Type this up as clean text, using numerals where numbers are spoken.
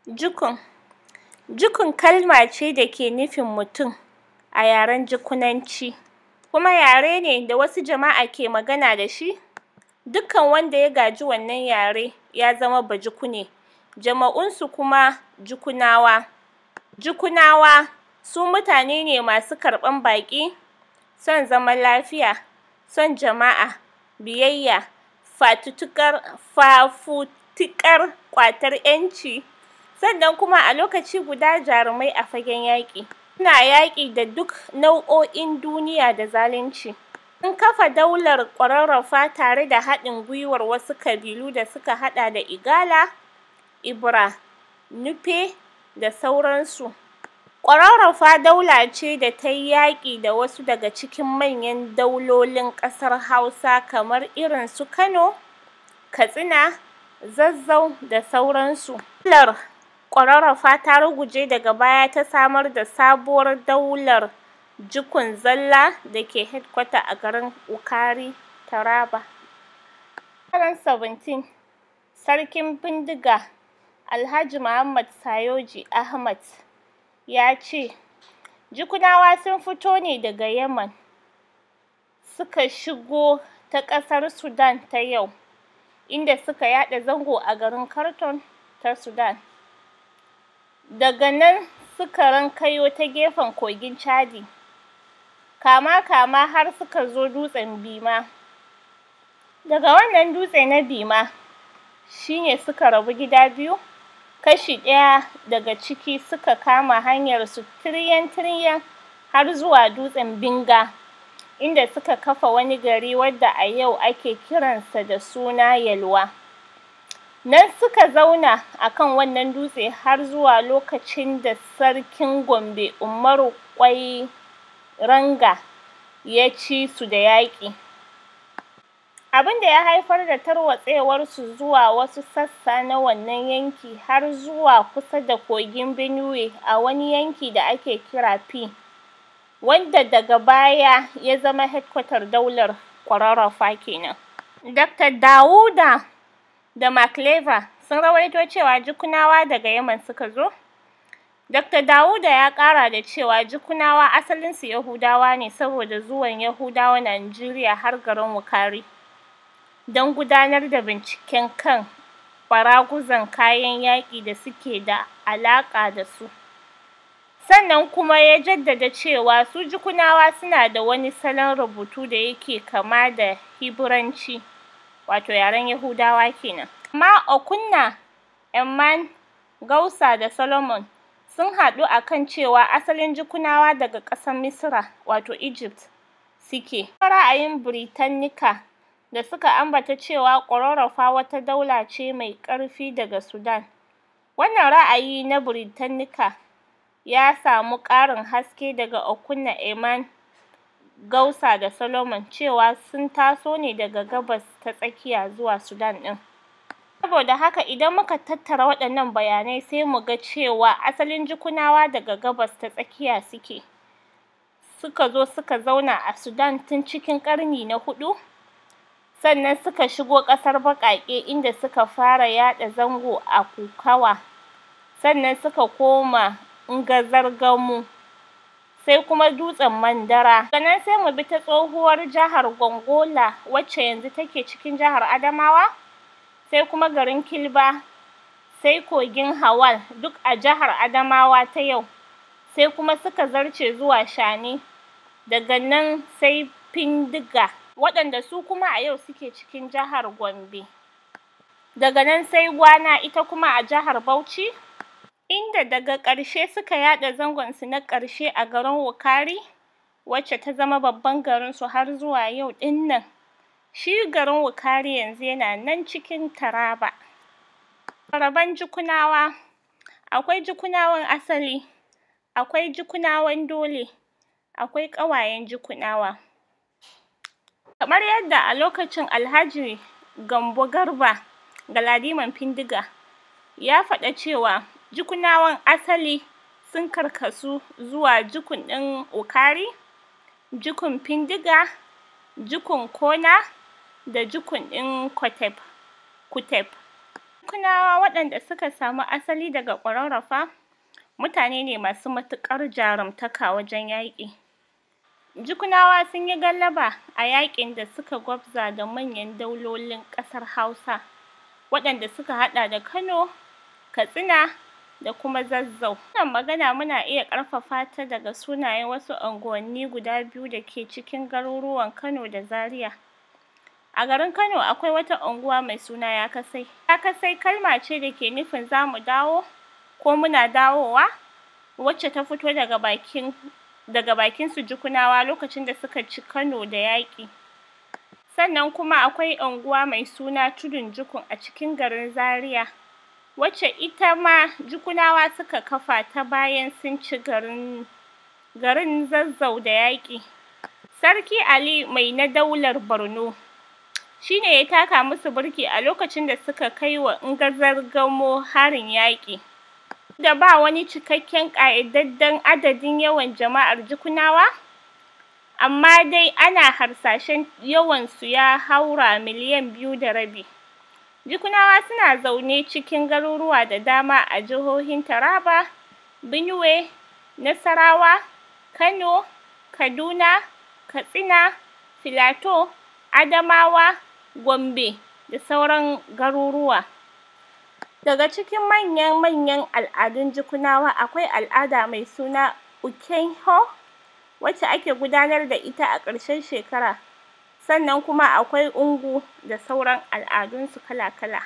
Jukun. Jukun kalma ce da ke nufin mutum a yaren Jukunanci, kuma yare ne da wasu jama'a ke magana da shi. Dukkan wanda ya gaji wannan yare ya zama Bajukune, jama'unsu kuma Jukunawa. Jukunawa su mutane ne masu karɓan baƙi, son zaman lafiya, son jama'a, biyayya, fafutukar ƙwatar ƴanci, sannan kuma a lokaci guda jarumai a fagen yaƙi. Suna yaƙi da duk nau'o'in duniya da zalunci. Sun kafa daular ƙwararrafa tare da haɗin gwiwar wasu ƙabilu da suka haɗa da Igala, Ibra, Nupe da sauransu. Ƙwararrafa daula ce da ta yi yaƙi da wasu daga cikin manyan daulolin ƙasar Hausa kamar irin su Kano, Katsina, Zazzau da sauransu. Daular ƙwararrafa ta ruguje daga baya ta samar da sabuwar daular Jukun zalla da ke headquarter a garin Wukari, Taraba. A 17, Sarkin Bindiga Alhaji Muhammad Sayoji Ahmad ya ce, Jukunawa sun fito ne daga Yemen, suka shigo ta ƙasar Sudan ta yau, inda suka yaɗa zango a garin Khartoum ta Sudan. Daga nan suka rankayo ta gefen kogin Chadi, kama har suka zo dutsen Bima. Daga wannan dutse na Bima shi ne suka rabu gida biyu, kashi ɗaya daga ciki suka kama hanyarsu tiryan-tiryan har zuwa dutsen Binga, inda suka kafa wani gari wadda a yau ake kiransa da suna Yelwa. Nan suka zauna a kan wannan dutse har zuwa lokacin da Sarkin Gombe Umaru Ƙwairanga ya ci su da yaƙi, abin da ya haifar da tarwatsewarsu zuwa wasu sassa na wannan yanki har zuwa kusa da kogin Benue a wani yanki da ake kira Fi, wanda daga baya ya zama headquarter daular ƙwararrafa kenan. Dr. Dawuda da Macleva sun rawaito cewa Jukunawa daga Yemen suka zo. Dr. Dawuda ya ƙara da cewa Jukunawa asalinsu Yahudawa ne saboda zuwan Yahudawa Najeriya har garin Wukari don gudanar da binciken kan ɓaraguzan kayan yaƙi da suke da alaƙa da su. Sannan kuma ya jaddada cewa su Jukunawa suna da wani salon rubutu da yake kama da Hibiranci, wato yaren Yahudawa kenan. Amma Okunna, Emman, Gausa da Solomon sun haɗu a kan cewa asalin Jukunawa daga ƙasar Misra, wato Egypt, suke. Ra'ayin Britannica da suka ambata cewa ƙwararrafa wata daula ce mai ƙarfi daga Sudan. Wannan ra'ayi na Britannica ya samu ƙarin haske daga Okunna, Emman, Gausa da Solomon cewa sun taso ne daga Gabas ta Tsakiya zuwa Sudan ɗin. Saboda haka idan muka tattara waɗannan bayanai sai mu ga cewa asalin Jukunawa daga Gabas ta Tsakiya suka zo suka zauna a Sudan tun cikin ƙarni na 4, sannan suka shigo ƙasar baƙaƙe inda suka fara yaɗa zango a Kukawa, sannan suka koma Ngazargamu, sai kuma dutsen Mandara. Daga nan sai mu bi ta tsohuwar jihar Gongola wacce yanzu take cikin jihar Adamawa, sai kuma garin Kilba, sai kogin Hawal duk a jihar Adamawa ta yau, sai kuma suka zarce zuwa Shani, daga nan sai Findiga, waɗanda su kuma a yau suke cikin jihar Gombe. Daga nan sai Gwana, ita kuma a jihar Bauchi, inda daga ƙarshe suka yaɗa zangonsu na ƙarshe a garin Wukari, wacce ta zama babban garinsu har zuwa yau ɗin nan. Shi garin Wukari yanzu yana nan cikin Taraba. Rabon Jukunawa: akwai Jukunawan asali, akwai Jukunawan dole, akwai ƙawayen Jukunawa. Kamar yadda a lokacin Alhaji Gambo Garba Galadiman Findiga ya faɗa cewa Jukunawan asali sun karkasu zuwa Jukun ɗin Wukari, Jukun Findiga, Jukun Kona da Jukun ɗin Kuteb. Jukunawa waɗanda suka samu asali daga ƙwararrafa mutane ne masu matuƙar jarumtaka wajen yaƙi. Jukunawa sun yi galaba a yaƙin da suka gwabza da manyan daulolin ƙasar Hausa, waɗanda suka haɗa da Kano, Katsina da kuma Zazzau. Wannan magana muna iya ƙarfafa ta daga sunayen wasu unguwanni guda biyu da ke cikin garuruwan Kano da Zaria. A garin Kano akwai wata unguwa mai suna Yakasai. Yakasai kalma ce da ke nufin za mu dawo ko muna dawowa, wacce ta fito daga bakin su Jukunawa lokacin da suka ci Kano da yaƙi. Sannan kuma akwai unguwa mai suna Tudun Jukun a cikin garin Zaria, wacce ita ma Jukunawa suka kafa ta bayan sun ci garin Zazzau da yaƙi. Sarki Ali Mai na daular Borno shi ne ya taka musu birki a lokacin da suka kai wa Ngazargamo harin yaƙi. Da ba wani cikakken ƙayyadadden adadin yawan jama'ar Jukunawa, amma dai ana harsashen yawansu ya haura miliyan 2.5. Jukunawa suna zaune cikin garuruwa da dama a jihohin Taraba, Benue, Nasarawa, Kano, Kaduna, Katsina, Filato, Adamawa, Gombe da sauran garuruwa. Daga cikin manyan al'adun Jukunawa akwai al'ada mai suna Ukenho, wacce ake gudanar da ita a ƙarshen shekara. Sannan kuma akwai Ungu da sauran al'adunsu kala-kala.